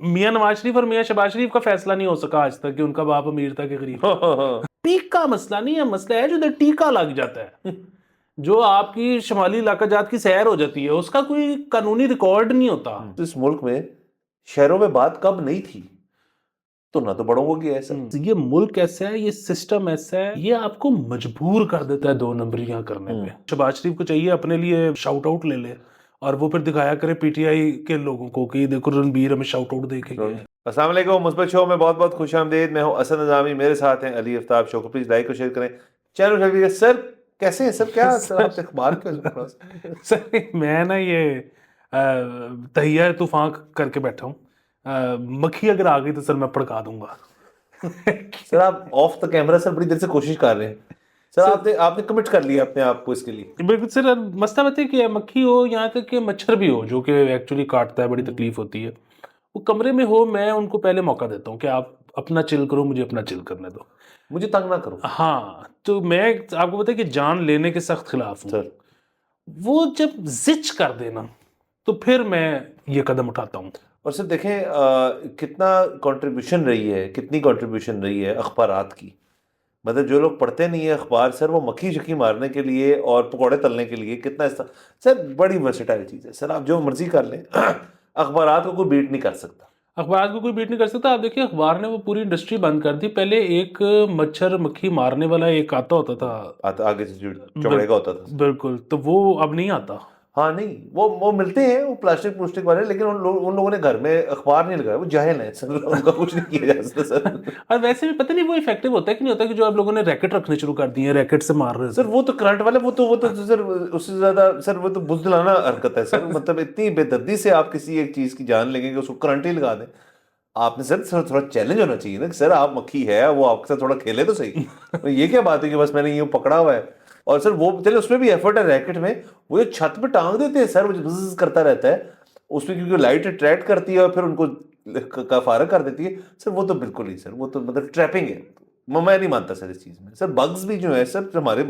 मियां नवाज शरीफ और मियां शहबाज शरीफ का फैसला नहीं हो सका आज तक कि उनका बाप अमीर था कि गरीब। टीका मसला नहीं है, मसला है जो इधर टीका लग जाता है। जो आपकी शुमाली इलाका जात की सैर हो जाती है, उसका कोई कानूनी रिकॉर्ड नहीं होता। इस मुल्क में शहरों में बात कब नहीं थी, तो ना तो बड़ों को किया ऐसा। ये मुल्क ऐसा है, ये सिस्टम ऐसा है, ये आपको मजबूर कर देता है दो नंबरियां करने पे। शहबाज शरीफ को चाहिए अपने लिए शाउट आउट ले ले और वो फिर दिखाया करे पीटीआई के लोगों को कि देखो रणबीर हमें शाउट आउट दे के गया है। अस्सलाम वालेकुम, मुस्बत शो में बहुत बहुत खुशामदीद। मैं हूं असद नज़ामी, मेरे साथ हैं अली आफ्ताब। शो को प्लीज लाइक और शेयर करें, चैनल सब्सक्राइब। सर कैसे हैं सर? क्या सर आप अखबार क्यों सर मैं ना ये तहिया तूफान करके बैठा हूँ। मक्खी अगर आ गई तो सर मैं भड़का दूंगा। सर आप ऑफ द कैमरा सर बड़ी देर से कोशिश कर रहे हैं सर, आपने आपने कमिट कर लिया अपने आप को इसके लिए। बिल्कुल सर, मसला बताइए कि मक्खी हो, यहाँ तक कि मच्छर भी हो जो कि एक्चुअली काटता है, बड़ी तकलीफ होती है, वो कमरे में हो, मैं उनको पहले मौका देता हूँ कि आप अपना चिल करो, मुझे अपना चिल करने दो, मुझे तंग ना करो। हाँ। तो मैं आपको पता है कि जान लेने के सख्त खिलाफ हूँ। सर वो जब जिच कर देना तो फिर मैं ये कदम उठाता हूँ। और सर देखें कितना कंट्रीब्यूशन रही है, कितनी कंट्रीब्यूशन रही है अखबारात की। मतलब जो लोग पढ़ते नहीं है अखबार सर, वो मक्खी शक्की मारने के लिए और पकौड़े तलने के लिए कितना सर बड़ी वर्सेटाइल चीज़ है सर, आप जो मर्जी कर लें अखबारात को कोई बीट नहीं कर सकता। अखबार को कोई बीट नहीं कर सकता। आप देखिए अखबार ने वो पूरी इंडस्ट्री बंद कर दी। पहले एक मच्छर मक्खी मारने वाला एक आता होता था, आगे से जो चमड़े का होता था। बिल्कुल, तो वो अब नहीं आता। हाँ नहीं, वो मिलते हैं वो प्लास्टिक प्लूस्टिक वाले, लेकिन उन लोगों ने घर में अखबार नहीं लगाया, वो जाहिल है सर, उनका कुछ नहीं किया जा सकता सर। और वैसे भी पता नहीं वो इफेक्टिव होता है कि नहीं होता, कि जो आप लोगों ने रैकेट रखने शुरू कर दिए हैं, रैकेट से मार रहे सर वो तो करंट वाले, वो तो सर उससे ज्यादा सर वो तो बुज़दिलाना हरकत है सर। मतलब इतनी बेदर्दी से आप किसी एक चीज की जान लेंगे कि उसको करंट ही लगा दें। आपने सर थोड़ा चैलेंज होना चाहिए ना कि सर आप मक्खी है, वो आपके साथ थोड़ा खेले तो सही। तो ये क्या बात है कि बस मैंने ये पकड़ा हुआ है। और सर वो चले उसमें भी एफर्ट है रैकेट में, वो जो छत पे टांग देते हैं सर, वो जो bzzz करता रहता है उसमें, क्योंकि लाइट अट्रैक्ट करती है और फिर उनको फारग कर देती है सर। वो तो बिल्कुल ही सर, वो तो मतलब ट्रैपिंग है। मैं नहीं मानता सर इस चीज में। सर बग्स भी जो है सर हमारे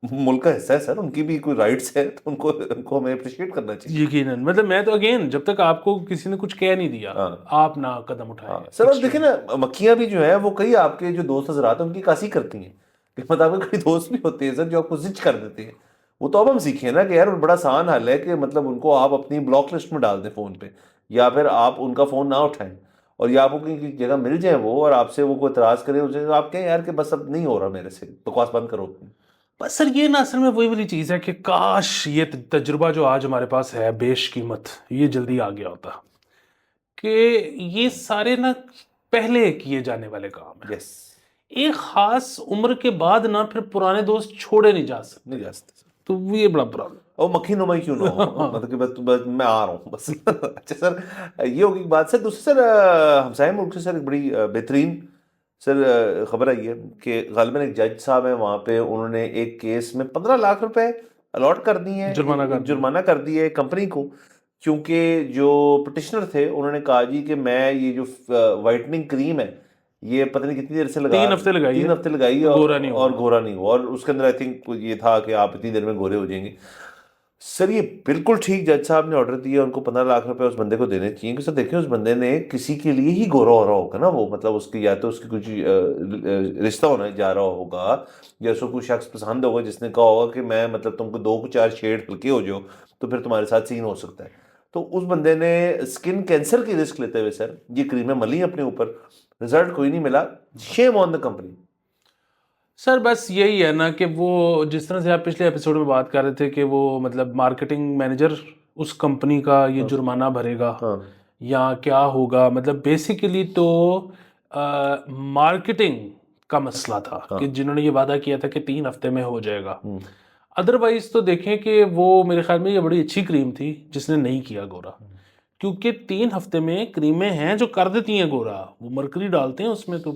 मुल्क का हिस्सा है सर, उनकी भी कोई राइट्स है, तो उनको हमें अप्रिशिएट करना चाहिए। यकीनन। मतलब मैं तो अगेन, जब तक आपको किसी ने कुछ कह नहीं दिया, हाँ आप ना कदम उठाएं। हाँ सर। और देखिए ना मक्खियां भी जो है वो कई आपके जो दोस्त हजरात हैं उनकी कासी करती हैं कि मतलब आपके कई दोस्त भी होते हैं सर जो आपको जिच कर देते हैं। वो तो अब हम सीखे ना कि यार बड़ा आसान हल है कि मतलब उनको आप अपनी ब्लॉक लिस्ट में डाल दें फ़ोन पे, या फिर आप उनका फ़ोन ना उठाएं, और या आपको कहीं जगह मिल जाए वो और आपसे वो कोई इतराज़ करे उसे, आप कहें यार कि बस अब नहीं हो रहा मेरे से, बकवास बंद करो। बस सर ये ना असल में वही वाली चीज़ है कि काश ये तजुर्बा जो आज हमारे पास है बेशकीमत, ये जल्दी आ गया होता। कि ये सारे ना पहले किए जाने वाले काम हैं। यस। एक खास उम्र के बाद ना फिर पुराने दोस्त छोड़े नहीं जा सकते। नहीं जा सकते। तो ये बड़ा प्रॉब्लम। और मक्खी नुमाई क्यों ना हो, मतलब कि बस मैं आ रहा हूँ बस। अच्छा सर, ये होगी बात। सर दूसरी सर हमसाये मुल्क से सर एक बड़ी बेहतरीन सर खबर आई है कि गालिबन एक जज साहब हैं वहाँ पे, उन्होंने एक केस में 15 लाख रुपए अलॉट कर दिए हैं, जुर्माना कर दिया है कंपनी को, क्योंकि जो पिटिशनर थे उन्होंने कहा जी कि मैं ये जो वाइटनिंग क्रीम है ये पता नहीं कितनी देर से लगा 3 हफ्ते लगाई 3 हफ्ते लगाई गोरा नहीं और हुआ। गोरा नहीं हुआ, और उसके अंदर आई थिंक ये था कि आप इतनी देर में गोरे हो जाएंगे। सर ये बिल्कुल ठीक जज साहब ने ऑर्डर दिया, उनको 15 लाख रुपए उस बंदे को देने चाहिए। कि सर देखिए उस बंदे ने किसी के लिए ही गोरा हो रहा होगा ना वो, मतलब उसकी या तो उसकी कुछ रिश्ता होने जा रहा होगा, या उसको कोई शख्स पसंद होगा जिसने कहा होगा कि मैं मतलब तुमको 2 4 शेड हल्के हो जाओ तो फिर तुम्हारे साथ सीन हो सकता है। तो उस बंदे ने स्किन कैंसर की रिस्क लेते हुए सर ये क्रीमें मली अपने ऊपर, रिजल्ट कोई नहीं मिला। Shame on the company. Sir बस यही है ना कि वो जिस तरह से आप पिछले एपिसोड में बात कर रहे थे कि वो मतलब मार्केटिंग मैनेजर उस कंपनी का ये जुर्माना भरेगा या क्या होगा, मतलब बेसिकली तो मार्केटिंग का मसला था कि जिन्होंने ये वादा किया था कि 3 हफ्ते में हो जाएगा। अदरवाइज तो देखें कि वो मेरे ख्याल में ये बड़ी अच्छी क्रीम थी जिसने नहीं किया गोरा, क्योंकि 3 हफ्ते में क्रीमें हैं जो कर देती हैं गोरा। वो मरकरी डालते हैं उसमें तो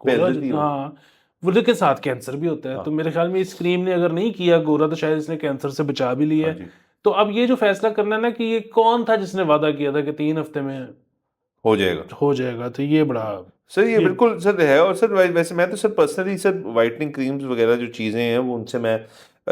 गोरा हाँ, वो के साथ कैंसर भी होता है। तो मेरे ख्याल में इस क्रीम ने अगर नहीं किया गोरा तो शायद इसने कैंसर से बचा भी लिया है। तो अब ये जो फैसला करना है ना कि ये कौन था जिसने वादा किया था कि 3 हफ्ते में हो जाएगा, तो ये बड़ा सर ये बिल्कुल सर है। और सर वैसे मैं तो sir personally sir whitening creams वगैरह जो चीज़ें हैं वो उनसे मैं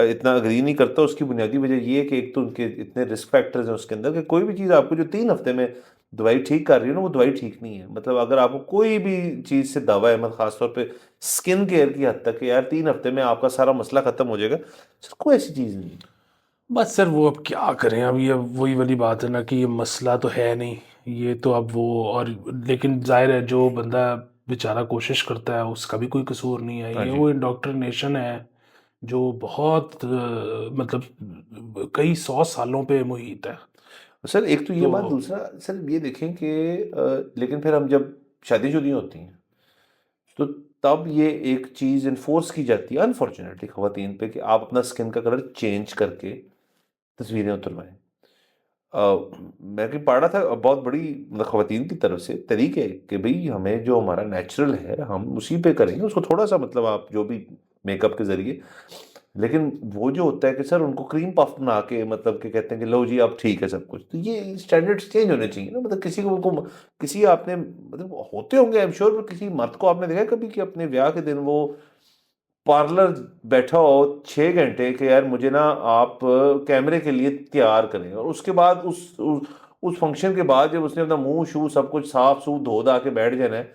इतना अग्री नहीं करता। उसकी बुनियादी वजह ये है कि एक तो उनके इतने रिस्क फैक्टर्स हैं उसके अंदर कि कोई भी चीज़ आपको जो 3 हफ्ते में दवाई ठीक कर रही है ना, वो दवाई ठीक नहीं है। मतलब अगर आपको कोई भी चीज़ से दवा है, मतलब खासतौर पे स्किन केयर की हद तक कि यार 3 हफ्ते में आपका सारा मसला खत्म हो जाएगा, सर कोई ऐसी चीज़ नहीं है। बस सर वो अब क्या करें, अब ये वही वाली बात है ना कि ये मसला तो है नहीं, ये तो अब वो, और लेकिन जाहिर है जो बंदा बेचारा कोशिश करता है उसका भी कोई कसूर नहीं है, हाँ ये जी। वो इंडोक्ट्रिनेशन है जो बहुत मतलब कई 100 सालों पे मुहित है। सर एक तो ये तो बात, दूसरा सर ये देखें कि लेकिन फिर हम जब शादीशुदी होती हैं तो तब ये एक चीज़ इन्फोर्स की जाती है अनफॉर्चुनेटली खवातीन पे कि आप अपना स्किन का कलर चेंज करके तस्वीरें उतरवाएं। मैं कि पढ़ रहा था बहुत बड़ी मतलब खवातीन की तरफ से तरीके है कि भाई हमें जो हमारा नेचुरल है हम उसी पे करेंगे, उसको थोड़ा सा मतलब आप जो भी मेकअप के जरिए, लेकिन वो जो होता है कि सर उनको क्रीम पफ बना के मतलब कि कहते हैं कि लो जी अब ठीक है सब कुछ, तो ये स्टैंडर्ड्स चेंज होने चाहिए ना। मतलब किसी को किसी आपने मतलब होते होंगे आई एम श्योर, पर किसी मर्द को आपने देखा है कभी कि अपने ब्याह के दिन वो पार्लर बैठा हो 6 घंटे कि यार मुझे ना आप कैमरे के लिए तैयार करें, और उसके बाद उस फंक्शन के बाद जब उसने अपना मुंह शू सब कुछ साफ सूफ धो धा के बैठ जाना है,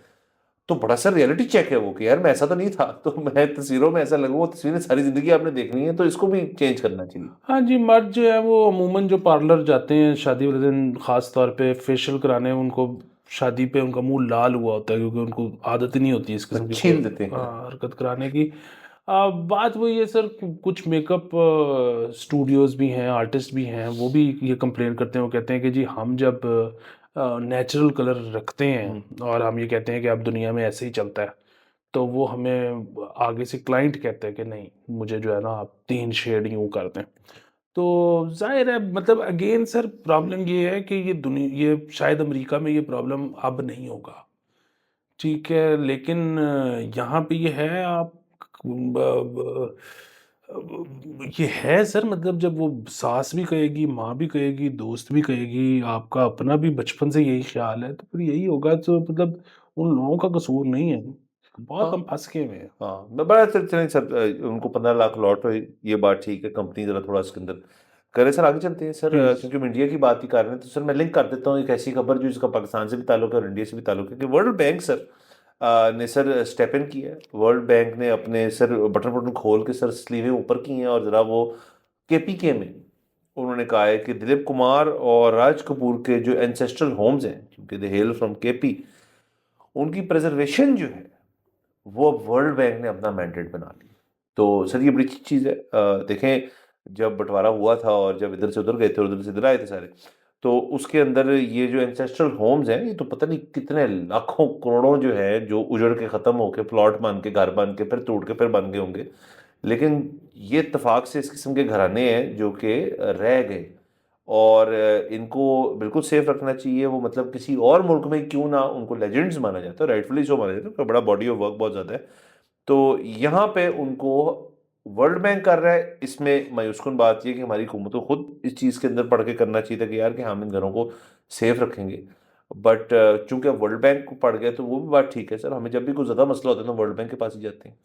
तो बड़ा सा रियलिटी चेक है वो कि यार मैं ऐसा तो नहीं था, तो मैं तस्वीरों में ऐसा लगूं, वो तस्वीरें सारी जिंदगी आपने देखनी है, तो इसको भी चेंज करना चाहिए। हाँ जी, मर्द जो है वो अमूमन जो पार्लर जाते हैं शादी वाले दिन खास तौर पे फेशियल कराने, उनको शादी पे उनका मुंह लाल हुआ होता है क्योंकि उनको आदत ही नहीं होती इस किस्म की छील देते हैं। हरकत कराने की। बात वही है सर, कुछ मेकअप स्टूडियोज भी हैं, आर्टिस्ट भी हैं, वो भी ये कंप्लेन करते हैं, वो कहते हैं कि जी हम जब नेचुरल कलर रखते हैं और हम ये कहते हैं कि अब दुनिया में ऐसे ही चलता है, तो वो हमें आगे से क्लाइंट कहते हैं कि नहीं मुझे जो है ना आप 3 शेड यूँ कर दें। तो जाहिर है मतलब अगेन सर प्रॉब्लम ये है कि ये दुनिया, ये शायद अमेरिका में ये प्रॉब्लम अब नहीं होगा, ठीक है, लेकिन यहाँ पे ये है, आप ये है सर, मतलब जब वो सास भी कहेगी, माँ भी कहेगी, दोस्त भी कहेगी, आपका अपना भी बचपन से यही ख्याल है, तो फिर यही होगा, तो मतलब उन लोगों का कसूर नहीं है, बहुत हम हाँ फंस गए हुए हैं। हाँ, मैं बड़ा सर चलें सर, उनको 15 लाख लॉट हो, ये बात ठीक है, कंपनी जरा थोड़ा इसके अंदर करे। सर आगे चलते हैं सर, प्लीज। क्योंकि हम इंडिया की बात ही कर रहे हैं, तो सर मैं लिंक कर देता हूँ एक ऐसी खबर जो इसका पाकिस्तान से भी ताल्लुक है और इंडिया से भी ताल्लुक है, कि वर्ल्ड बैंक सर ने सर स्टेप इन किया है। वर्ल्ड बैंक ने अपने सर बटन बटन खोल के सर स्लीवें ऊपर की हैं, और जरा वो केपीके में उन्होंने कहा है कि दिलीप कुमार और राज कपूर के जो एंसेस्ट्रल होम्स हैं, क्योंकि दे हेल फ्रॉम केपी, उनकी प्रिजर्वेशन जो है वो अब वर्ल्ड बैंक ने अपना मैंडेट बना लिया। तो सर ये बड़ी अच्छी चीज़ है। देखें जब बंटवारा हुआ था और जब इधर से उधर गए थे और उधर से इधर आए थे सारे, तो उसके अंदर ये जो एंसेस्ट्रल होम्स हैं, ये तो पता नहीं कितने लाखों करोड़ों जो है जो उजड़ के ख़त्म होके प्लॉट बन के घर बन के फिर टूट के फिर बन गए होंगे, लेकिन ये इत्तेफाक से इस किस्म के घराने हैं जो कि रह गए, और इनको बिल्कुल सेफ रखना चाहिए। वो मतलब किसी और मुल्क में क्यों ना उनको लेजेंड्स माना जाता है, राइटफुली सो माना जाता है, उनका बड़ा बॉडी ऑफ वर्क बहुत ज़्यादा है। तो यहाँ पे उनको वर्ल्ड बैंक कर रहा है, इसमें मायूसकुन बात यह कि हमारी हुकूमत को खुद इस चीज़ के अंदर पढ़ के करना चाहिए था कि यार कि हम इन घरों को सेफ रखेंगे। बट चूंकि अब वर्ल्ड बैंक को पड़ गया, तो वो भी बात ठीक है सर, हमें जब भी कोई ज़्यादा मसला होता है तो वर्ल्ड बैंक के पास ही जाते हैं।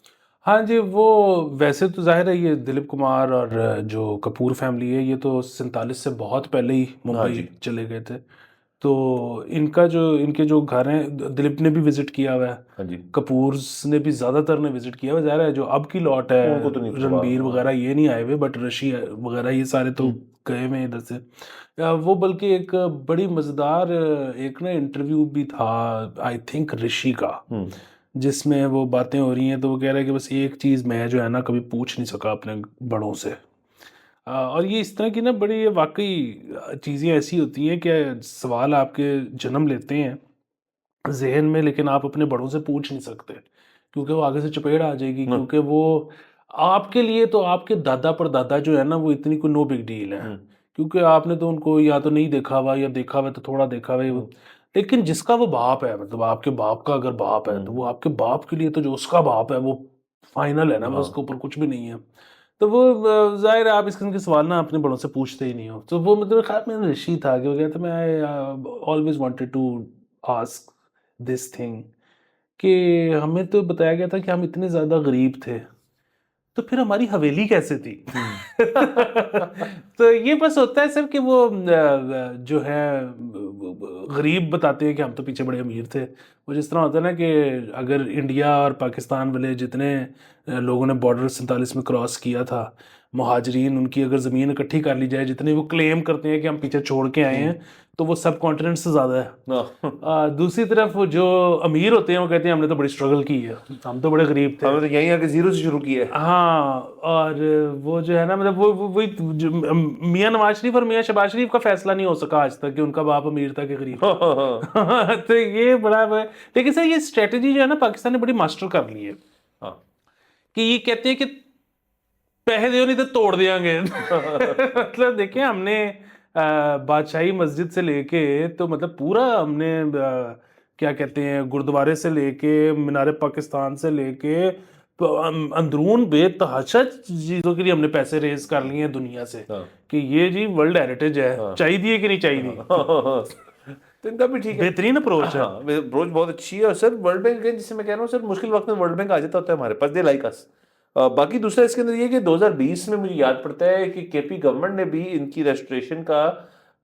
हाँ जी, वो वैसे तो जाहिर है ये दिलीप कुमार और जो कपूर फैमिली है ये तो 47 से बहुत पहले ही हाँ मुंबई जी। चले गए थे। तो इनका जो इनके जो घर हैं, दिलीप ने भी विजिट किया हुआ है, हाँ जी। कपूर्स ने भी ज़्यादातर ने विजिट किया हुआ है। ज़ाहिर है जो अब की लॉट है, उनको तो नहीं परवाह। रणबीर हाँ। वगैरह ये नहीं आए हुए, बट ऋषि वगैरह ये सारे तो गए हुए हैं इधर से। वो बल्कि एक बड़ी मज़ेदार एक ना इंटरव्यू भी था आई थिंक ऋषि का, हम्म। जिसमें वो बातें हो रही हैं, तो वो कह रहा है कि बस एक चीज़ मैं जो है ना कभी पूछ नहीं सका अपने बड़ों से। और ये इस तरह की ना बड़ी ये वाकई चीज़ें ऐसी होती हैं कि सवाल आपके जन्म लेते हैं जहन में, लेकिन आप अपने बड़ों से पूछ नहीं सकते क्योंकि वो आगे से चपेड़ आ जाएगी, हम्म। क्योंकि वो आपके लिए तो आपके दादा परदादा जो है ना वो इतनी कोई नो बिग डील है, हम्म। क्योंकि आपने तो उनको या तो नहीं देखा हुआ या देखा हुआ तो थोड़ा देखा हुआ हम्म। लेकिन जिसका वो बाप है, मतलब आपके बाप का अगर बाप है तो हम्म। वो आपके बाप के लिए तो जो उसका बाप है वो फाइनल है ना, वो उसके हाँ। ऊपर कुछ भी नहीं है। तो वो जाहिर है आप इस किस्म के सवाल ना अपने बड़ों से पूछते ही नहीं हो। तो वो मतलब ख्याल में ऋषि था कि वो कहता मैं always wanted to ask this thing, कि हमें तो बताया गया था कि हम इतने ज़्यादा गरीब थे तो फिर हमारी हवेली कैसे थी? तो ये बस होता है सर कि वो जो है गरीब बताते हैं कि हम तो पीछे बड़े अमीर थे। वो जिस तरह होता है ना कि अगर इंडिया और पाकिस्तान वाले जितने लोगों ने बॉर्डर 47 में क्रॉस किया था, मुहाजिरीन, उनकी अगर ज़मीन इकट्ठी कर ली जाए, जितने वो क्लेम करते हैं कि हम पीछे छोड़ के आए हैं, तो वो सब कॉन्टिनेंट से ज़्यादा है। दूसरी तरफ वो जो अमीर होते हैं वो कहते हैं हमने तो बड़ी स्ट्रगल की है, हम तो बड़े गरीब थे, हमने तो यहीं आके जीरो से शुरू किया है। हाँ। और वो जो है ना, मतलब वही मियाँ नवाज शरीफ और मियाँ शहबाज शरीफ का फैसला नहीं हो सका आज तक कि उनका बाप अमीर था कि गरीब। तो ये बड़ा लेकिन सर ये स्ट्रेटजी जो है ना पाकिस्तान ने बड़ी मास्टर कर ली है। हाँ। कि ये कहते हैं कि पैसे दो नहीं तो तोड़ देंगे। मतलब देखिए हमने बादशाही मस्जिद से लेके तो मतलब पूरा हमने क्या कहते हैं गुरुद्वारे से लेके मीनार पाकिस्तान से लेके अंदरून बेतहाशा चीजों के लिए हमने पैसे रेज कर लिए हैं दुनिया से। कि ये जी वर्ल्ड हेरिटेज है, चाहिए कि नहीं चाहिए। तो इनका भी ठीक है, बेहतरीन अप्रोच है। अप्रोच बहुत अच्छी है। और सर वर्ल्ड बैंक, जिससे मैं कह रहा हूँ सर, मुश्किल वक्त में वर्ल्ड बैंक आ जाता होता है हमारे पास, दे लाइक अस। बाकी दूसरा इसके अंदर ये कि 2020 में मुझे याद पड़ता है कि केपी गवर्नमेंट ने भी इनकी रेस्टोरेशन का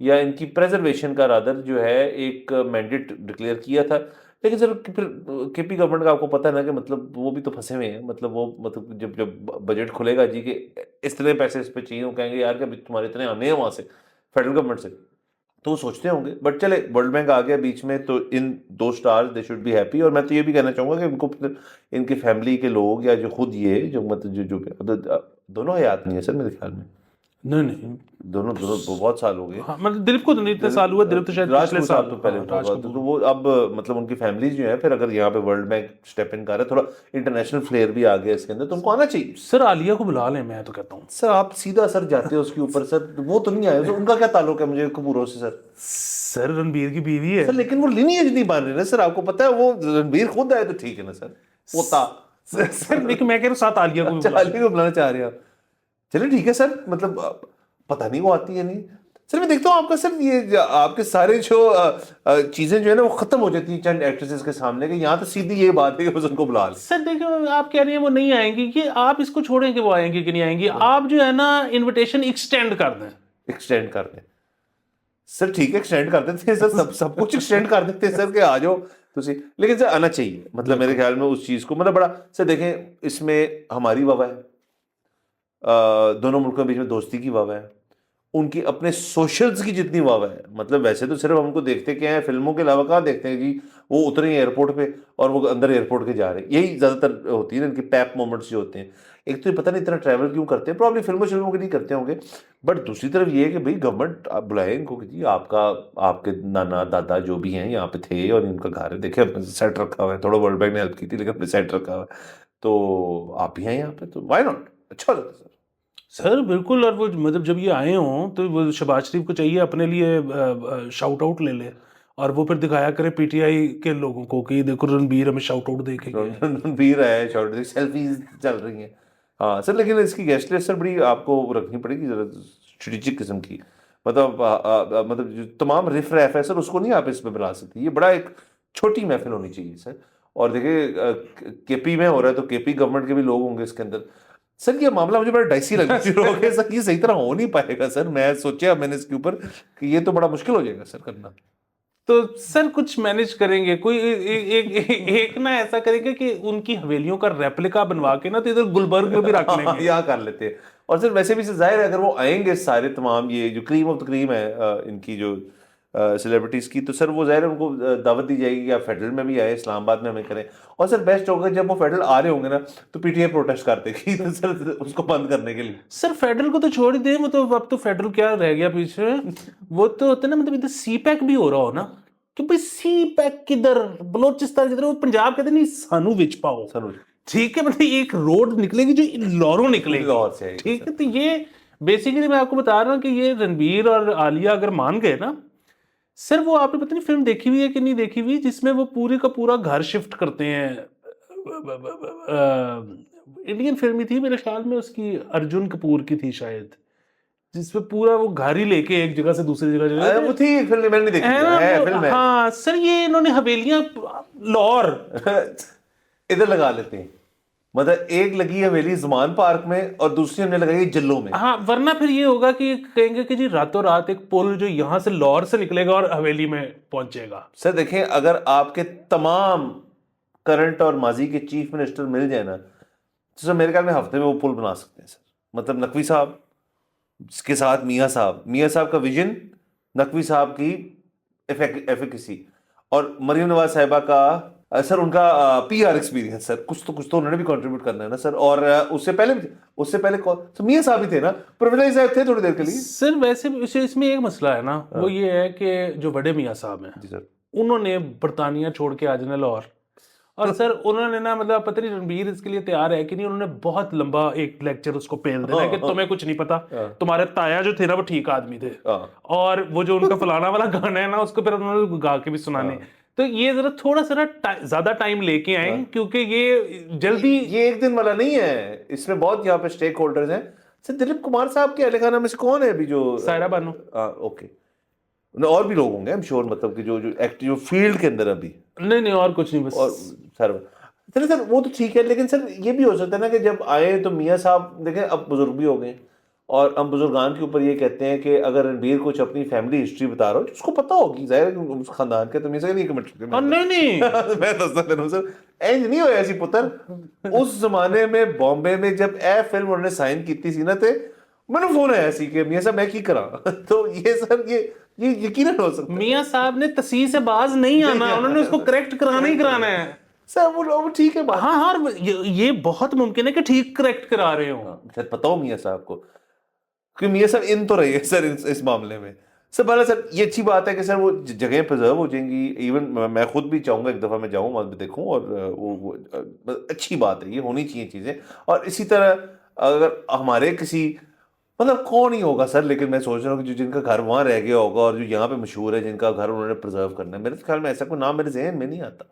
या इनकी प्रेजर्वेशन का रादर जो है एक मैंडेट डिक्लेयर किया था। लेकिन सर फिर केपी गवर्नमेंट का आपको पता है ना कि मतलब वो भी तो फंसे हुए हैं। मतलब वो मतलब जब जब बजट खुलेगा जी कि इतने पैसे इस पे चाहिए, वो कहेंगे यार कि तुम्हारे इतने आने हैं वहाँ से फेडरल गवर्नमेंट से, तो वो सोचते होंगे। बट चले वर्ल्ड बैंक आ गया बीच में, तो इन 2 stars they should be happy. और मैं तो ये भी कहना चाहूँगा कि इनको इनकी फैमिली के लोग या जो खुद ये जो मतलब जो दोनों हयात नहीं है सर मेरे ख्याल में। नहीं दोनों बहुत साल हो गए। हाँ, मतलब दिलीप को तो नहीं इतने साल हुआ, दिलीप तो शायद पिछले साल तो पहले हुआ था। तो वो अब मतलब उनकी फैमिलीज जो है, फिर अगर यहाँ पे वर्ल्ड बैंक स्टेप इन कर रहा है, थोड़ा इंटरनेशनल फ्लेयर भी आ गया इसके अंदर, तो उनको आना चाहिए। सर आलिया को बुला लें, मैं तो कहता हूँ। सर आप सीधा सर जाते हो उसके ऊपर सर, वो तो नहीं आए, उनका क्या ताल्लुक है मुझे कपूरों से सर? सर रणबीर की बीवी है सर, लेकिन वो लिनिएज नहीं बन रही ना सर, आपको पता है। वो रणबीर खुद आए तो ठीक है ना सर, पोता सर। लेकिन मैं कह रहा हूँ साथ आलिया को आलिया को बुलाना चाह रहे हैं आप, चलिए ठीक है सर। मतलब पता नहीं वो आती है नहीं सर। मैं देखता हूँ आपका सर ये आपके सारे जो चीजें जो है ना वो खत्म हो जाती हैं चंद एक्ट्रेसेस के सामने, कि यहाँ तो सीधी ये बात है कि बस उनको बुला लें। सर देखिए आप कह रहे हैं वो नहीं आएंगी, कि आप इसको छोड़ें कि वो आएंगी कि नहीं आएंगी। आप जो है ना इनविटेशन एक्सटेंड कर दें। एक्सटेंड कर दें सर, ठीक है, एक्सटेंड कर देते हैं सर, सब कुछ एक्सटेंड कर देते हैं सर कि आ जाओ तुसी। लेकिन सर आना चाहिए, मतलब मेरे ख्याल में उस चीज को मतलब बड़ा सर देखें, इसमें हमारी वाह है, दोनों मुल्कों के बीच में दोस्ती की वाह है, उनकी अपने सोशल्स की जितनी वाह है। मतलब वैसे तो सिर्फ हम उनको देखते क्या है, फिल्मों के अलावा कहाँ देखते हैं जी वो उतरे एयरपोर्ट पे और वो अंदर एयरपोर्ट के जा रहे हैं, यही ज्यादातर होती है ना इनकी पैप मोमेंट्स जो होते हैं। एक तो ये पता नहीं इतना ट्रैवल क्यों करते हैं, प्रॉब्लम फिल्मों के नहीं करते होंगे। बट दूसरी तरफ ये है कि भाई गवर्नमेंट आप बुलाए इनको कि जी आपका आपके नाना दादा जो भी हैं यहाँ पे थे और इनका घर है, देखिए अपने सेट रखा हुआ है, थोड़ा वर्ल्ड बैंक ने हेल्प की थी लेकिन अपने सेट रखा हुआ है, तो आप भी हैं यहाँ पे, तो वाई नॉट, अच्छा होता है सर बिल्कुल। और वो मतलब जब ये आए हों तो वो शहबाज शरीफ को चाहिए अपने लिए शाउट आउट ले ले, और वो फिर दिखाया करे पीटीआई के लोगों को कि देखो रणबीर हमें शाउट आउट दे के गए। रणबीर है, शाउट सेल्फीज चल रही हैं। हाँ सर, लेकिन इसकी गेस्ट लिस्ट सर बड़ी आपको रखनी पड़ेगी जरा स्ट्रेटेजिक किस्म की। मतलब जो तमाम रिफ रैफ है सर उसको नहीं आप इसमें बुला सकती, ये बड़ा एक छोटी महफिल होनी चाहिए सर। और देखिए केपी में हो रहा है तो केपी गवर्नमेंट के भी लोग होंगे इसके अंदर। सर ये मामला मुझे बड़ा डाइसी लगना शुरू हो गया सर, ये सही तरह हो नहीं पाएगा सर। मैं सोचा मैंने इसके ऊपर कि ये तो बड़ा मुश्किल हो जाएगा सर करना। तो सर कुछ मैनेज करेंगे, कोई एक ना ऐसा करेंगे कि उनकी हवेलियों का रेप्लिका बनवा के ना तो इधर गुलबर्ग में भी रख लेंगे। यहाँ कर लेते हैं। और सर वैसे भी जाहिर है अगर वो आएंगे सारे तमाम ये जो क्रीम ऑफ द क्रीम है इनकी जो सेलिब्रिटीज़ की, तो सर वो ज़ाहिर है उनको दावत दी जाएगी कि आप फेडरल में भी आए, इस्लामाबाद में हमें करें। और सर बेस्ट होगा जब वो फेडरल आ रहे होंगे ना तो पीटीआई प्रोटेस्ट कर देगी तो सर उसको बंद करने के लिए। सर फेडरल को तो छोड़ ही दे, वो तो अब तो फेडरल क्या रह गया पीछे। वो तो होता है ना, मतलब इधर सी पैक भी हो रहा हो ना कि भाई सी पैक किधर, बलोचिस्तान किधर, वो पंजाब कहते नहीं सानू विच पाओ, ठीक है। मतलब एक रोड निकलेगी जो लाहौरों निकलेगी लाहौर से, ठीक है। तो ये बेसिकली मैं आपको बता रहा हूँ कि ये रणबीर और आलिया अगर मान गए ना सर, वो आपने पता नहीं फिल्म देखी हुई है कि नहीं देखी हुई, जिसमें वो पूरे का पूरा घर शिफ्ट करते हैं। इंडियन फिल्म ही थी मेरे ख्याल में, उसकी अर्जुन कपूर की थी शायद, जिसमें पूरा वो घर ही लेके एक जगह से दूसरी जगह वो थी फिल्म, मैंने देखी है फिल्म है। हाँ सर, ये इन्होंने हवेलियां लाहौर इधर लगा लेते हैं। मतलब एक लगी हवेली ज़मान पार्क में और दूसरी हमने लगाई जल्लों में। हाँ, वरना फिर ये होगा कि कहेंगे कि जी रातों रात एक पुल जो यहाँ से लाहौर से निकलेगा और हवेली में पहुंचेगा। सर देखें, अगर आपके तमाम करंट और माजी के चीफ मिनिस्टर मिल जाए ना, तो सर मेरे ख्याल में हफ्ते में वो पुल बना सकते हैं सर। मतलब नकवी साहब के साथ मियाँ साहब का विजन, नकवी साहब की एफिकेसी, और मरियम नवाज साहिबा का सर उनका पीआर एक्सपीरियंस। सर कुछ तो उन्होंने भी कंट्रीब्यूट करना है ना सर। और उससे पहले कौन, तो मियाँ साहब ही थे ना, प्रिविलेज साहब थे थोड़ी देर के लिए। सर वैसे इसमें एक मसला है ना, वो ये है कि जो बड़े मियाँ साहब हैं जी सर, उन्होंने बरतानिया छोड़ के आ जाना लाहौर, और सर उन्होंने ना मतलब पता नहीं रणबीर इसके लिए तैयार है कि नहीं, उन्होंने बहुत लंबा एक लेक्चर उसको पेल देना है कि तुम्हें कुछ नहीं पता, तुम्हारे ताया जो थे ना वो ठीक आदमी थे, और वो जो उनका फलाना वाला गाना है ना उसको फिर उन्होंने गा के भी सुनाने। तो ये जरा थोड़ा सा ना ज्यादा टाइम लेके आए, क्योंकि ये जल्दी, ये एक दिन वाला नहीं है, इसमें बहुत यहाँ पे स्टेक होल्डर्स हैं। सर दिलीप कुमार साहब के अहले खाना में से कौन है अभी जो? सायरा बानो। ओके, और भी लोग होंगे, आई एम श्योर, मतलब कि जो एक्टिव फील्ड के अंदर अभी। नहीं और कुछ नहीं, बस। और सर वो तो ठीक है, लेकिन सर ये भी हो सकता है ना कि जब आए तो मियाँ साहब देखें अब बुजुर्ग भी हो गए, और हम बुजुर्गान के ऊपर ये कहते हैं कि अगर रणबीर कुछ अपनी फैमिली हिस्ट्री बता रहा हो तो उसको पता होगी, जाहिर है उस खानदान के, तो मैं नहीं कमेंट नहीं मैं दसदा तेनू सर इंज नहीं होया सी पुत्र। उस जमाने में बॉम्बे में जब ए फिल्म उन्होंने साइन की सी ना, ते मैंने फोन आया सी कि मियाँ साहब मैं की करा तो ये सर ये यकीनन हो सकता है मियाँ साहब ने तसी से बाज नहीं आना, उन्होंने उसको करेक्ट कराना ही कराना है सर। वो ठीक है बात। हाँ ये बहुत मुमकिन है कि ठीक करेक्ट करा रहे हो। शायद पता हो मियाँ साहब को, क्योंकि मियाँ साहब इन तो रही है सर इस मामले में। सर बड़ा सर ये अच्छी बात है कि सर वो जगह प्रिजर्व हो जाएंगी। इवन मैं खुद भी चाहूंगा एक दफ़ा मैं जाऊँ वहाँ भी देखूँ, और वो अच्छी बात है, ये होनी चाहिए चीज़ें। और इसी तरह अगर हमारे किसी, मतलब कौन ही होगा सर, लेकिन मैं सोच रहा हूँ कि जो जिनका घर वहाँ रह गया होगा और जो यहाँ पे मशहूर है, जिनका घर उन्होंने प्रिजर्व करना है, मेरे ख्याल में ऐसा कोई नाम मेरे जहन में नहीं आता।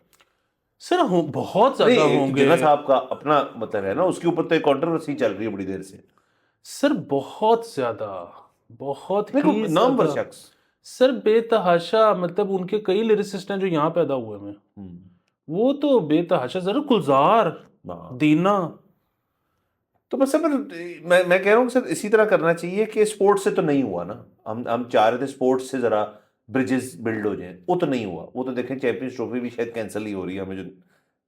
सर बहुत ज्यादा होंगे। जिन्ना साहब का अपना मतलब है ना, उसके ऊपर तो एक कंट्रोवर्सी चल रही है बड़ी देर से सर, बहुत ज्यादा, बहुत ही नामवर ज्यादा। शख्स सर बेतहाशा, मतलब उनके कई लिरिसिस्ट हैं जो यहाँ पैदा हुए हैं, वो तो बेतहाशा। जरा गुलजार, दीना, तो बस सर मैं कह रहा हूँ सर इसी तरह करना चाहिए कि स्पोर्ट्स से तो नहीं हुआ ना। हम चाह रहे थे स्पोर्ट्स से जरा ब्रिजेस बिल्ड हो जाएं, वो तो नहीं हुआ। वो तो देखें चैंपियंस ट्रॉफी भी शायद कैंसिल ही हो रही है, हमें जो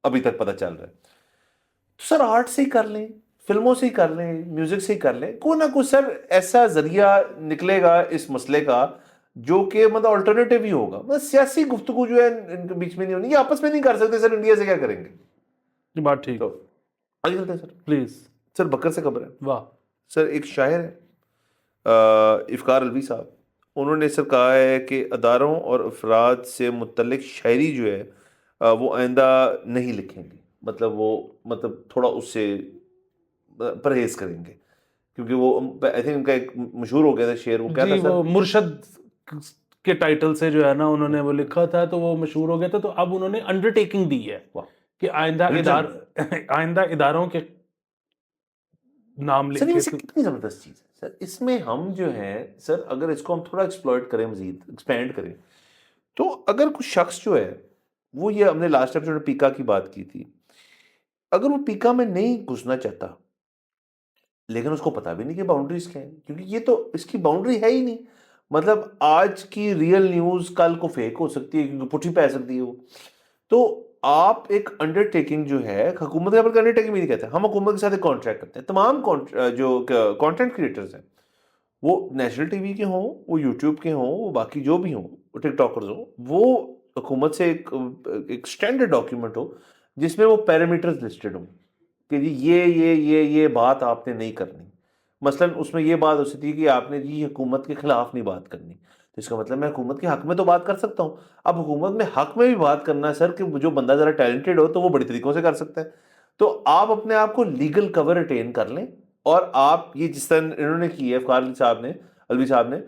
अभी तक पता चल रहा है। तो सर आर्ट से ही कर लें, फिल्मों से ही कर लें, म्यूजिक से ही कर लें, कोई ना कोई सर ऐसा जरिया निकलेगा इस मसले का जो कि मतलब अल्टरनेटिव ही होगा। मतलब सियासी गुफ्तगू जो है इनके बीच में नहीं होनी, ये आपस में नहीं कर सकते सर, इंडिया से क्या करेंगे? ये बात ठीक। तो आगे चलते हैं सर प्लीज। सर बकर से खबर है। वाह सर एक शायर है इफ्कार अलवी साहब, उन्होंने सर कहा है कि अदारों और अफराद से मुतल्लिक शायरी जो है वो आइंदा नहीं लिखेंगे। मतलब वो मतलब थोड़ा उससे परहेज करेंगे, क्योंकि वो आई थिंक उनका एक मशहूर हो गया था शेर, वो क्या था सर? वो मुर्शद के टाइटल से जो है ना उन्होंने वो लिखा था, तो वो मशहूर हो गया था। तो अब उन्होंने अंडरटेकिंग दी है कि आइंदा इदारों के नाम सर लिख ये कितनी जबरदस्त चीज है सर। इसमें हम जो है सर, अगर इसको हम थोड़ा एक्सप्लॉइट करें, मजीद एक्सपेंड करें, तो अगर कुछ शख्स जो है वो, ये हमने लास्ट एपिसोड में पीका की बात की थी, अगर वो पीका में नहीं घुसना चाहता, लेकिन उसको पता भी नहीं कि बाउंड्रीज क्या है, क्योंकि ये तो इसकी बाउंड्री है ही नहीं। मतलब आज की रियल न्यूज कल को फेक हो सकती है, क्योंकि पुठी पै सकती है वो। तो आप एक अंडरटेकिंग जो है, हुकूमत का अंडरटेकिंग भी नहीं कहते, हम हुकूमत के साथ एक कॉन्ट्रैक्ट करते हैं। तमाम जो कंटेंट क्रिएटर्स हैं, वो नेशनल टीवी के हों, वो यूट्यूब के हों, वो बाकी जो भी हों, वो टिकटॉकर्स हों, वो हुकूमत से एक स्टैंडर्ड डॉक्यूमेंट हो जिसमें वो पैरामीटर्स लिस्टेड हों कि जी ये बात आपने नहीं करनी। मसलन उसमें ये बात हो सकती है कि आपने जी हुकूमत के खिलाफ नहीं बात करनी, तो इसका मतलब मैं हुकूमत के हक में तो बात कर सकता हूँ। अब हुकूमत में हक में भी बात करना है सर, कि जो बंदा ज़रा टैलेंटेड हो तो वो बड़ी तरीकों से कर सकता है। तो आप अपने आप को लीगल कवर अटेन कर लें, और आप ये जिस तरह इन्होंने की है फ़खार अलवी साहब ने,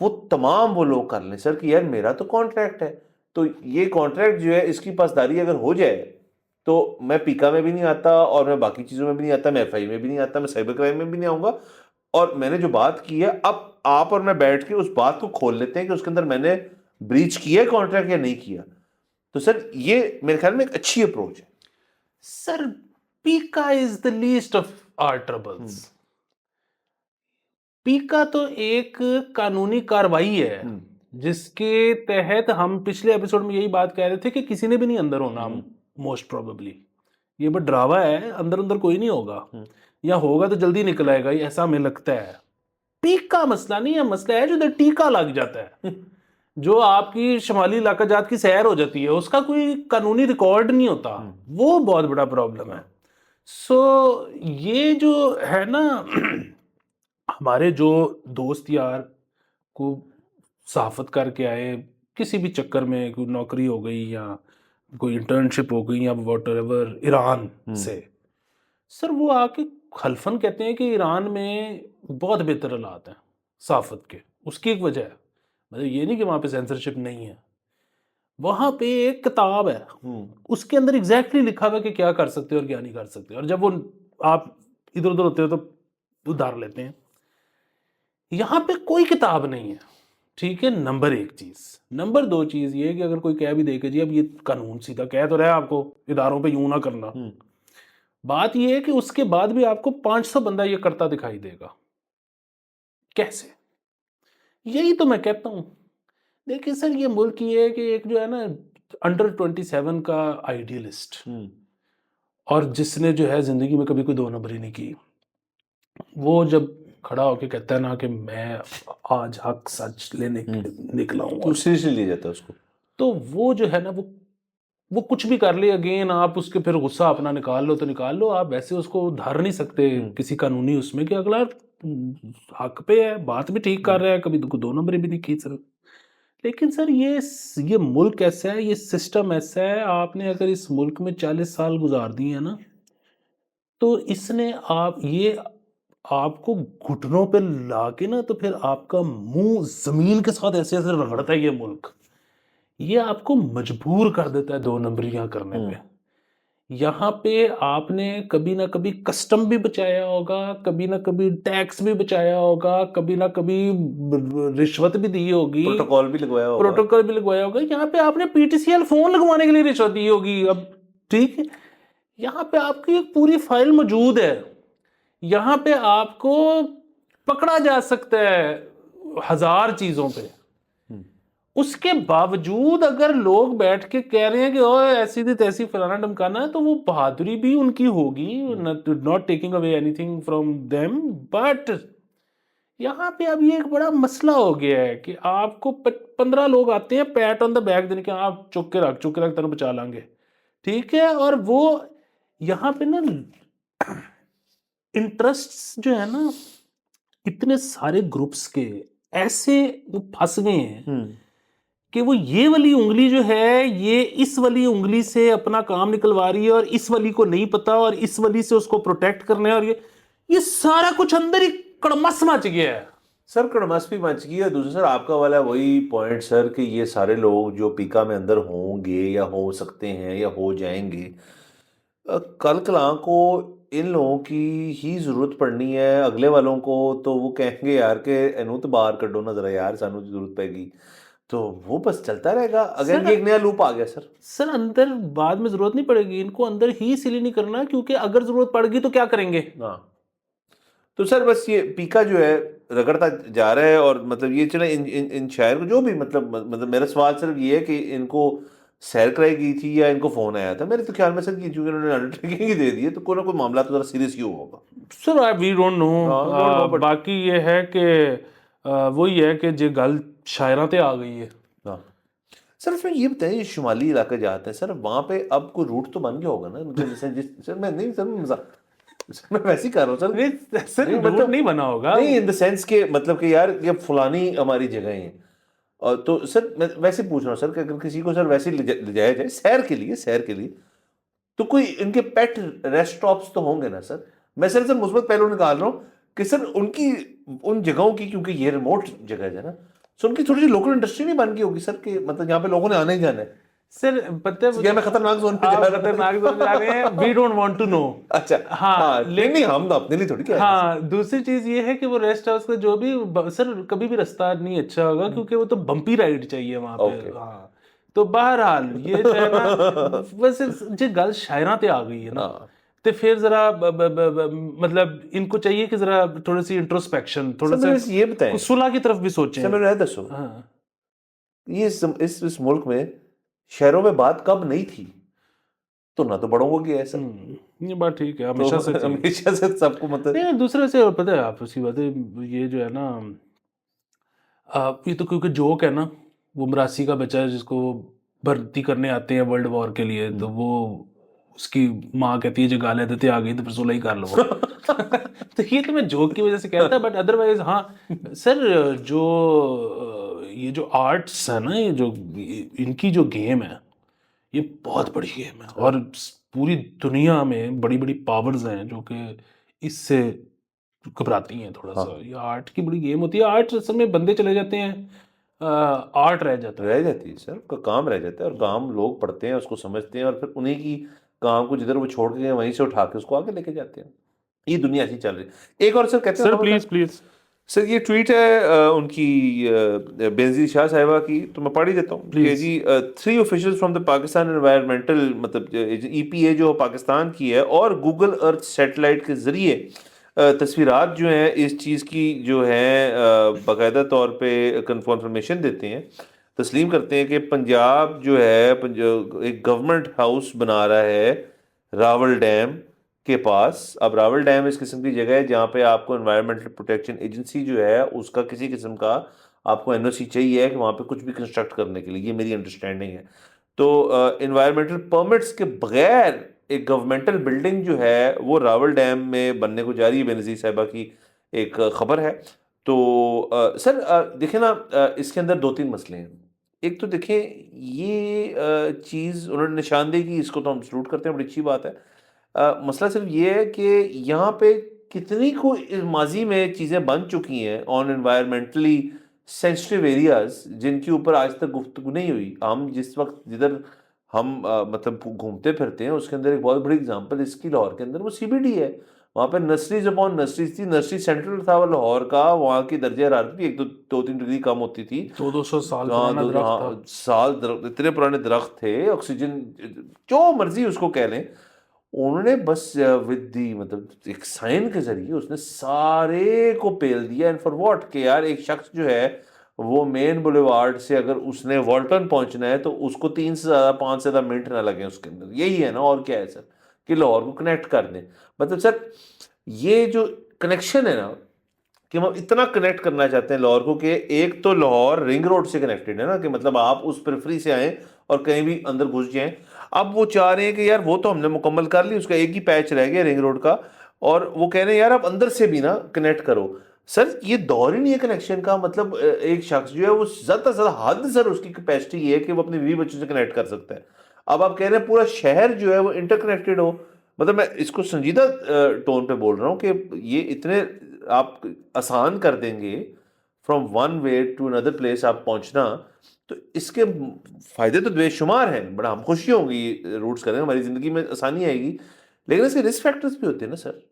वो तमाम वो लोग कर लें सर कि यार मेरा तो कॉन्ट्रैक्ट है, तो ये कॉन्ट्रैक्ट जो है इसकी पासदारी अगर हो जाए तो मैं पीका में भी नहीं आता, और मैं बाकी चीज़ों में भी नहीं आता, मैं एफआई में भी नहीं आता, मैं साइबर क्राइम में भी नहीं आऊँगा। और मैंने जो बात की है, अब आप और मैं बैठ के उस बात को खोल लेते हैं कि उसके अंदर मैंने ब्रीच किया है कॉन्ट्रैक्ट या नहीं किया। तो सर ये मेरे ख्याल में एक अच्छी अप्रोच है। Sir pica is the least of our troubles. Pica तो एक कानूनी कार्रवाई है जिसके तहत हम पिछले एपिसोड में यही बात कह रहे थे कि किसी ने भी नहीं अंदर होना, मोस्ट प्रोबेबली ये बस ड्रावा है, अंदर अंदर कोई नहीं होगा, या होगा तो जल्दी निकल आएगा, ये ऐसा हमें लगता है। पीका मसला नहीं है, मसला है जो टीका लग जाता है जो आपकी शुमाली इलाका जात की सैर हो जाती है, उसका कोई कानूनी रिकॉर्ड नहीं होता, वो बहुत बड़ा प्रॉब्लम है। सो ये जो है ना हमारे जो दोस्त यार को सहाफत करके आए किसी भी चक्कर में, कोई नौकरी हो गई या कोई इंटर्नशिप हो गई या वॉटएवर ईरान से, सर वो आके खलफन कहते हैं कि ईरान में बहुत बेहतर हालात हैं सहाफत के। उसकी एक वजह है, मतलब ये नहीं कि वहाँ पे सेंसरशिप नहीं है, वहाँ पे एक किताब है उसके अंदर एग्जैक्टली लिखा हुआ है कि क्या कर सकते हो और क्या नहीं कर सकते, और जब वो आप इधर उधर होते हो तो उधार लेते हैं। यहाँ पे कोई किताब नहीं है, ठीक है, नंबर एक चीज़। नंबर दो चीज़ ये है कि अगर कोई कह भी दे कि जी अब ये कानून सीधा कह तो रहा है आपको इदारों पे यूं ना करना, बात ये है कि उसके बाद भी आपको 500 बंदा ये करता दिखाई देगा। कैसे? यही तो मैं कहता हूँ। देखिए सर, ये मुल्क ये है कि एक जो है ना अंडर 27 का आइडियलिस्ट, और जिसने जो है जिंदगी में कभी कोई दो नंबरी नहीं की, वो जब खड़ा होके कहता है ना कि मैं आज हक सच लेने निकला हूँ, तो सीरियसली लिया जाता है उसको, तो वो जो है ना वो कुछ भी कर ले, अगेन आप उसके फिर गुस्सा अपना निकाल लो तो निकाल लो, आप वैसे उसको धर नहीं सकते किसी कानूनी उसमें कि अगला हक पे है, बात भी ठीक कर रहा है, कभी दो नंबर भी नहीं खींच रहा। लेकिन सर ये मुल्क ऐसा है, ये सिस्टम ऐसा है, आपने अगर इस मुल्क में 40 साल गुजार दिए हैं ना, तो इसने आपको घुटनों पे लाके ना, तो फिर आपका मुंह जमीन के साथ ऐसे ऐसे रगड़ता है ये मुल्क, ये आपको मजबूर कर देता है दो नंबरियां करने पे। यहाँ पे आपने कभी ना कभी कस्टम भी बचाया होगा, कभी ना कभी टैक्स भी बचाया होगा, कभी ना कभी रिश्वत भी दी होगी, प्रोटोकॉल भी लगवाया होगा। यहाँ पे आपने पीटीसीएल फोन लगवाने के लिए रिश्वत दी होगी। अब ठीक है, यहाँ पे आपकी एक पूरी फाइल मौजूद है, यहाँ पे आपको पकड़ा जा सकता है 1000 चीजों पे। उसके बावजूद अगर लोग बैठ के कह रहे हैं कि ओए ऐसी थी तैसी फलाना ढमकाना, तो वो बहादुरी भी उनकी होगी, not taking away anything from them, but यहाँ पे अब ये एक बड़ा मसला हो गया है कि आपको 15 लोग आते हैं पैट ऑन द बैक देने के, आप चुक के रख तेरे बचा लांगे, ठीक है, और वो यहाँ पे ना इंटरेस्ट जो है ना इतने सारे ग्रुप्स के ऐसे फंस गए हैं कि वो ये वाली उंगली जो है ये इस वाली उंगली से अपना काम निकलवा रही है, और इस वाली को नहीं पता, और इस वाली से उसको प्रोटेक्ट करना है, और ये सारा कुछ अंदर ही कड़मस मच गया है सर। कड़मस भी मच गई है। दूसरा सर आपका वाला वही पॉइंट सर कि ये सारे लोग जो पीका में अंदर होंगे या हो सकते हैं या हो जाएंगे, कल कलां को इन लोगों की ही जरूरत पड़नी है अगले वालों को, तो वो कहेंगे यार के एनू तो बाहर कड्डो ना जरा यार, सानू की जरूरत पैगी, तो वो बस चलता रहेगा। अगर ये एक नया लूप आ गया सर अंदर बाद में जरूरत नहीं पड़ेगी, इनको अंदर ही इसीलिए नहीं करना क्योंकि अगर जरूरत पड़ेगी तो क्या करेंगे। हाँ, तो सर बस ये पीका जो है रगड़ता जा रहा है, और मतलब ये चले इन शायर को जो भी मतलब मेरा सवाल सिर्फ ये है कि इनको सैर कराई गई थी या इनको फोन आया था। मेरे तो ख्याल में सर कि चूंकि उन्होंने अंडरटेकिंग ही दे दी है तो कोई ना कोई मामला तो जरा सीरियस ही होगा सर। वी डोंट नो, बाकी ये है कि वही है कि जो गल शायरा ते आ गई है। हाँ सर, उसमें ये बताइए शुमाली इलाके जाते हैं सर, वहाँ पे अब कोई रूट तो बन गया होगा ना, मतलब जैसे सर मैं नहीं सर मैं वैसे ही कर रहा हूँ सर। सर मतलब नहीं बना होगा, नहीं इन द सेंस के मतलब कि यार ये फलानी हमारी जगह है, और तो सर मैं वैसे पूछ रहा हूँ सर कि अगर किसी को सर वैसे ले जाया जाए सैर के लिए तो कोई इनके पेट रेस्ट स्टॉप्स तो होंगे ना सर। मैं सर मुस्बत पहलू निकाल रहा हूँ कि सर उनकी उन जगहों की, क्योंकि ये रिमोट जगह है ना, सो उनकी थोड़ी सी लोकल इंडस्ट्री नहीं बन गई होगी सर, कि मतलब यहाँ पे लोगों ने आना ही जाना है सर। पता है मैं खतरनाक जोन पे जा रहे हैं, we don't want to know. अच्छा हाँ, लेकिन हम तो अपने लिए थोड़ी क्या। हाँ, दूसरी चीज ये है कि वो रेस्ट हाउस का जो भी सर कभी भी रास्ता नहीं अच्छा होगा क्योंकि वो तो बम्पी राइड चाहिए वहां पे। हाँ, तो बहरहाल ये जो है ना बस जे गल शायरा ते आ गई है ना, तो फिर जरा मतलब इनको चाहिए कि जरा थोड़ी सी इंट्रोस्पेक्शन, थोड़ा सर सा ये बताएं, कुछ सुलह की तरफ भी सोचें। सर मैंने दसो हाँ ये इस मुल्क में शहरों में बात कब नहीं थी, तो ना तो बड़ों को किया है सर, ये बात ठीक है, तो हमेशा से थी। हमेशा से सबको मतलब नहीं दूसरे से, और पता है आप उसी बात है, ये जो है ना, ये तो क्योंकि जोक है ना, वो मरासी का बच्चा है जिसको भर्ती करने आते हैं वर्ल्ड वॉर के लिए, तो वो उसकी माँ कहती है जो गाले देते आ गई तो फिर सुलह ही कर लो। तो ये तो मैं जोक की वजह से कहता, बट अदरवाइज हाँ सर, जो ये जो आर्ट्स है ना, ये जो इनकी जो गेम है, ये बहुत बड़ी गेम है, और पूरी दुनिया में बड़ी बड़ी पावर्स हैं जो कि इससे घबराती हैं थोड़ा सा। ये आर्ट की बड़ी गेम होती है, आर्ट असल में बंदे चले जाते हैं, आर्ट रह जाता है। रह जाती है सर, उनका काम रह जाता है, और काम लोग पढ़ते हैं, उसको समझते हैं, और फिर उन्हीं की काम को जिधर वो छोड़ के गए वहीं से उठा के उसको आगे लेके जाते हैं। ये दुनिया ऐसी चल रही है। एक और सर कहते हैं सर ना, प्लीज प्लीज। सर ये ट्वीट है उनकी बेनजीर शाह साहिबा की, तो मैं पढ़ ही देता हूँ कि Please. जी 3 officials from the Pakistan environmental, मतलब ईपीए जो पाकिस्तान की है, और गूगल अर्थ सैटेलाइट के जरिए तस्वीरात जो हैं इस चीज़ की जो है बाकायदा तौर पे कंफर्मेशन देते हैं, तस्लीम करते हैं कि पंजाब जो है एक गवर्नमेंट हाउस बना रहा है रावल डैम के पास। अब रावल डैम इस किस्म की जगह है जहाँ पे आपको एनवायरमेंटल प्रोटेक्शन एजेंसी जो है उसका किसी किस्म का आपको एनओसी चाहिए है कि वहाँ पे कुछ भी कंस्ट्रक्ट करने के लिए, ये मेरी अंडरस्टैंडिंग है। तो एनवायरमेंटल परमिट्स के बगैर एक गवर्नमेंटल बिल्डिंग जो है वो रावल डैम में बनने को जा रही है, बेनज़ीर साहिबा की एक खबर है। तो सर देखें ना, इसके अंदर 2-3 मसले हैं। एक तो देखें ये चीज़ उन्होंने निशानदेही की, इसको तो हम सलूट करते हैं, बड़ी अच्छी बात है। मसला सिर्फ ये है कि यहाँ पे कितनी को माजी में चीज़ें बन चुकी हैं ऑन एनवायरमेंटली सेंसिटिव एरियाज जिनके ऊपर आज तक गुफ्तगू नहीं हुई। हम जिस वक्त जिधर हम मतलब घूमते फिरते हैं उसके अंदर एक बहुत बड़ी एग्जांपल इसकी लाहौर के अंदर वो सीबीडी है। वहाँ पे नर्सरीज अपॉन नर्सरीज थी, नर्सरी सेंट्रल था वो लाहौर का, वहाँ की दर्जे हरारत भी 1-2-3 डिग्री कम होती थी। 200 साल हाँ पुराना दरख्त था। हाँ साल दरख्त, इतने पुराने दरख्त थे, ऑक्सीजन जो मर्जी उसको कह लें, उन्होंने बस विद दी मतलब एक साइन के जरिए उसने सारे को पेल दिया। एंड फॉर व्हाट, कि यार एक शख्स जो है वो मेन बुलेवार्ड से अगर उसने वॉल्टन पहुंचना है तो उसको 3 से ज़्यादा 5 से ज़्यादा मिनट ना लगे उसके अंदर, यही है ना, और क्या है सर, कि लाहौर को कनेक्ट कर दें। मतलब सर ये जो कनेक्शन है ना, कि हम इतना कनेक्ट करना चाहते हैं लाहौर को, कि एक तो लाहौर रिंग रोड से कनेक्टेड है ना, कि मतलब आप उस पेरिफेरी से आए और कहीं भी अंदर घुस जाएं। अब वो चाह रहे हैं कि यार वो तो हमने मुकम्मल कर ली, उसका एक ही पैच रह गया रिंग रोड का, और वो कह रहे हैं यार आप अंदर से भी ना कनेक्ट करो। सर ये दौर ही नहीं है कनेक्शन का। मतलब एक शख्स जो है वो ज़्यादा से ज़्यादा हद सर उसकी कैपेसिटी ये है कि वो अपने 20 बच्चों से कनेक्ट कर सकता है। अब आप कह रहे हैं पूरा शहर जो है वो इंटरकनेक्टेड हो। मतलब मैं इसको संजीदा टोन पे बोल रहा हूँ कि ये इतने आप आसान कर देंगे from one way to another place आप पहुंचना, तो इसके फायदे तो बेशुमार हैं, बड़ा हम खुशी होंगी रूट्स करें, हमारी ज़िंदगी में आसानी आएगी, लेकिन इसके रिस्क फैक्टर्स भी होते हैं ना सर।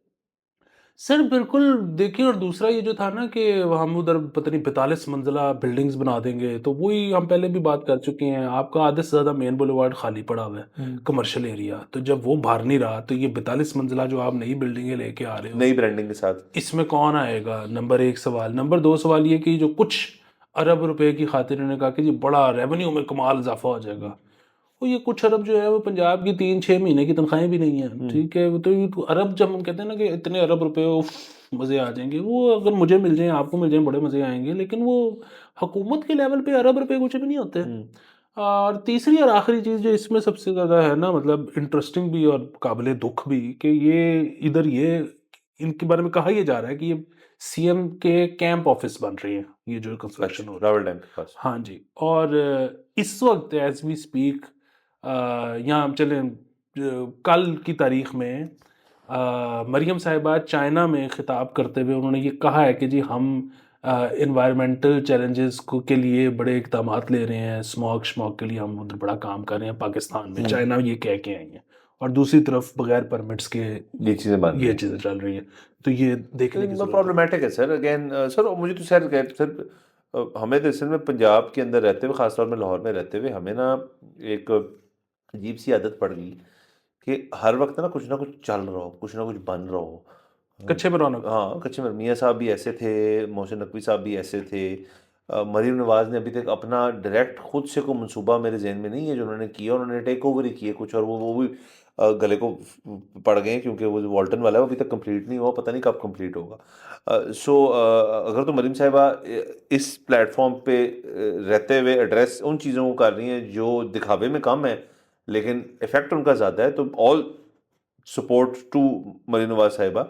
सर बिल्कुल, देखिए, और दूसरा ये जो था ना कि हम उधर पता नहीं 45 मंजिला बिल्डिंग्स बना देंगे, तो वही हम पहले भी बात कर चुके हैं, आपका आधे से ज़्यादा मेन बुलेवार्ड खाली पड़ा हुआ है, कमर्शियल एरिया। तो जब वो भर नहीं रहा तो ये 42 मंजिला जो आप नई बिल्डिंगें लेके आ रहे हो, नई ब्रांडिंग के साथ, इसमें कौन आएगा? नंबर एक सवाल। नंबर दो सवाल ये कि जो कुछ अरब रुपए की खातिर इन्होंने कहा कि जी बड़ा रेवेन्यू में कमाल इजाफा हो जाएगा, वो ये कुछ अरब जो है वो पंजाब की 3-6 महीने की तनख्वाहें भी नहीं है, ठीक है। वो तो ये अरब, जब हम कहते हैं ना कि इतने अरब रुपए उफ, मज़े आ जाएंगे, वो अगर मुझे मिल जाए, आपको मिल जाए, बड़े मज़े आएंगे, लेकिन वो हुकूमत के लेवल पे अरब रुपए कुछ भी नहीं होते। और तीसरी और आखिरी चीज़ जो इसमें सबसे ज़्यादा है ना, मतलब इंटरेस्टिंग भी और काबिल दुख भी, कि ये इधर ये इनके बारे में कहा यह जा रहा है कि ये सीएम के कैंप ऑफिस बन रही है, ये जो कंस्ट्रक्शन हो रही है। रावल डैम के पास। हाँ जी। और इस वक्त एज वी स्पीक, यहाँ चलें, कल की तारीख में मरियम साहिबा चाइना में खिताब करते हुए उन्होंने ये कहा है कि जी हम इन्वायरमेंटल चैलेंजेस को के लिए बड़े इकदाम ले रहे हैं, स्मॉग के लिए हम उधर बड़ा काम कर रहे हैं पाकिस्तान में। चाइना ये कह के आई हैं, और दूसरी तरफ बगैर परमिट्स के ये चीज़ें बन रही ये हैं। चीज़ें चल रही हैं। तो ये देखने की ज़रूरत है। प्रॉब्लमैटिक है सर। अगेन सर मुझे तो सर हमें तो असल में पंजाब के अंदर रहते हुए, ख़ासतौर में लाहौर में रहते हुए, हमें ना एक अजीब सी आदत पड़ गई कि हर वक्त ना कुछ चल रहा हो, कुछ ना कुछ बन रहा हो। कच्चे में रौनक। हाँ, कच्चे में मियाँ साहब भी ऐसे थे, मोहसिन नकवी साहब भी ऐसे थे। मरीम नवाज़ ने अभी तक अपना डायरेक्ट खुद से कोई मंसूबा मेरे जहन में नहीं है जो उन्होंने किया, उन्होंने टेक ओवर ही किए कुछ, और वो भी गले को पड़ गए, क्योंकि वो जो वॉल्टन वाला है वो अभी तक कंप्लीट नहीं हुआ, पता नहीं कब कंप्लीट होगा। सो अगर तो मरीम साहिबा इस प्लेटफॉर्म पे रहते हुए एड्रेस उन चीज़ों को कर रही हैं जो दिखावे में कम है लेकिन इफेक्ट उनका ज़्यादा है, तो all support to Maryam Nawaz साहिबा।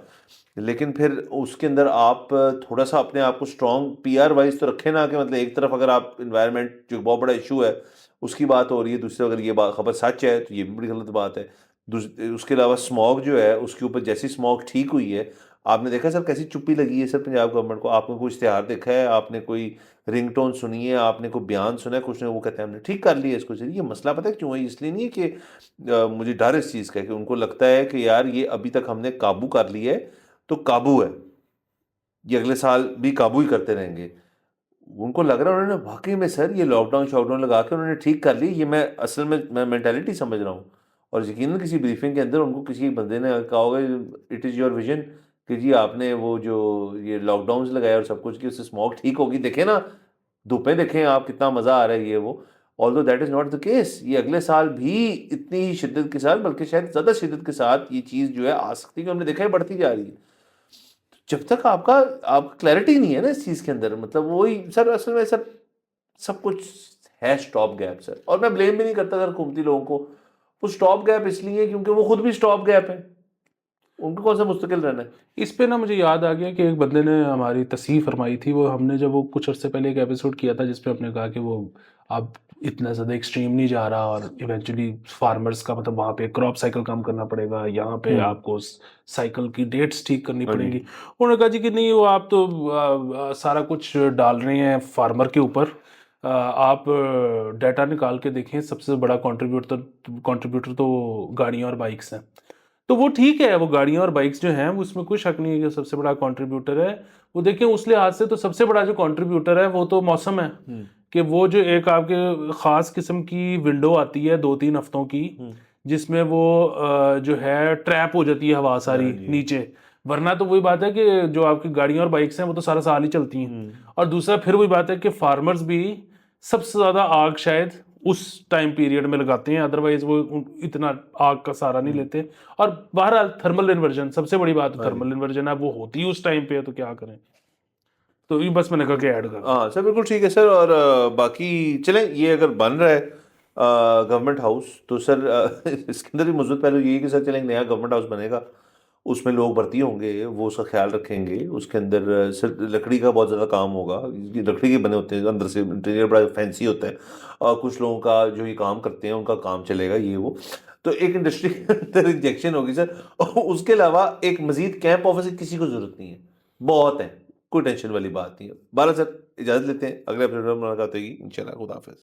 लेकिन फिर उसके अंदर आप थोड़ा सा अपने आप को स्ट्रॉन्ग पीआर वाइज तो रखें ना, कि मतलब एक तरफ अगर आप इन्वायरमेंट जो बहुत बड़ा इशू है उसकी बात हो रही है, दूसरी अगर ये बात खबर सच है तो ये भी बड़ी गलत बात है। उसके अलावा स्मॉग जो है उसके ऊपर जैसी स्मॉग ठीक हुई है, आपने देखा सर कैसी चुप्पी लगी है सर पंजाब गवर्नमेंट को। आपने कोई इश्तेहार देखा है, आपने कोई रिंगटोन सुनी है, आपने कोई बयान सुना है, कुछ नहीं। वो कहते हैं हमने ठीक कर लिया इसको। सर ये मसला पता है क्यों है? इसलिए नहीं है कि मुझे डर इस चीज़ का है कि उनको लगता है कि यार ये अभी तक हमने काबू कर लिया है तो काबू है, ये अगले साल भी काबू ही करते रहेंगे। उनको लग रहा है उन्होंने वाकई में सर ये लॉकडाउन शॉकडाउन लगा के उन्होंने ठीक कर ली। ये मैं असल में मैं मेंटालिटी समझ रहा हूँ। और यकीनन किसी ब्रीफिंग के अंदर उनको किसी बंदे ने कहा होगा इट इज़ योर विजन कि जी आपने वो जो ये लॉकडाउन लगाया और सब कुछ की उससे स्मॉग ठीक होगी, देखें ना धूपें देखें आप कितना मज़ा आ रहा है ये वो। Although that is not the case, ये अगले साल भी इतनी ही शिद्दत के साथ, बल्कि शायद ज़्यादा शिद्दत के साथ ये चीज़ जो है आ सकती है, हमने देखा है बढ़ती जा रही है। जब तक आपका क्लैरिटी नहीं है ना इस चीज़ के अंदर, मतलब वही सर असल में सर सब कुछ है स्टॉप गैप सर। और मैं ब्लेम भी नहीं करता सर हुकूमती लोगों को, वो स्टॉप गैप इसलिए है क्योंकि वो खुद भी स्टॉप गैप है, उनको कौन सा मुस्तकिल रहना है। इस पे ना मुझे याद आ गया कि एक बंदे ने हमारी तस्वीर फरमाई थी, वो हमने जब वो कुछ अर्से पहले एक एपिसोड किया था जिसपे हमने कहा कि वो अब इतना ज़्यादा एक्सट्रीम नहीं जा रहा और इवेंचुअली फार्मर्स का मतलब वहाँ पे क्रॉप साइकिल कम करना पड़ेगा, यहाँ पे आपको साइकिल की डेट्स ठीक करनी हाँ जी। पड़ेंगी। उन्होंने कहा जी कि नहीं, वो आप तो सारा कुछ डाल रहे हैं फार्मर के ऊपर। आप डाटा निकाल के देखें, सबसे बड़ा कंट्रीब्यूटर तो गाड़ियाँ और बाइक्स हैं। तो वो ठीक है, वो गाड़ियाँ और बाइक्स जो हैं उसमें कोई शक नहीं है कि सबसे बड़ा कंट्रीब्यूटर है वो। देखें उस लिहाज से तो सबसे बड़ा जो कंट्रीब्यूटर है वो तो मौसम है, कि वो जो एक आपके ख़ास किस्म की विंडो आती है 2-3 हफ्तों की, जिसमें वो जो है ट्रैप हो जाती है हवा सारी नीचे। वरना तो वही बात है कि जो आपकी गाड़ियाँ और बाइक्स हैं वो तो सारा साल ही चलती हैं। और दूसरा फिर वही बात है कि फार्मर्स भी सबसे ज़्यादा आग शायद उस टाइम पीरियड में लगाते हैं, अदरवाइज वो इतना आग का सहारा नहीं लेते। और बहरहाल थर्मल इन्वर्जन सबसे बड़ी बात, थर्मल इन्वर्जन है वो होती है उस टाइम पे, तो क्या करें। तो ये बस मैंने कहा कि ऐड कर। हाँ सर बिल्कुल ठीक है सर। और बाकी चलें, ये अगर बन रहा है गवर्नमेंट हाउस तो सर इसके अंदर भी मजबूत पहलू यही है कि सर चलें नया गवर्नमेंट हाउस बनेगा, उसमें लोग भर्ती होंगे, वो उसका ख्याल रखेंगे। उसके अंदर सर लकड़ी का बहुत ज़्यादा काम होगा, ये लकड़ी के बने होते हैं, अंदर से इंटीरियर बड़ा फैंसी होता है। और कुछ लोगों का जो ये काम करते हैं उनका काम चलेगा ये वो, तो एक इंडस्ट्री के अंदर इंजेक्शन होगी सर। और उसके अलावा एक मजीद कैंप ऑफिस की किसी को ज़रूरत नहीं है, बहुत है, कोई टेंशन वाली बात नहीं है। बारह सर इजाज़त लेते हैं, अगले एपिसोड में मुलाकात होगी इंशाल्लाह। खुदा हाफिज़।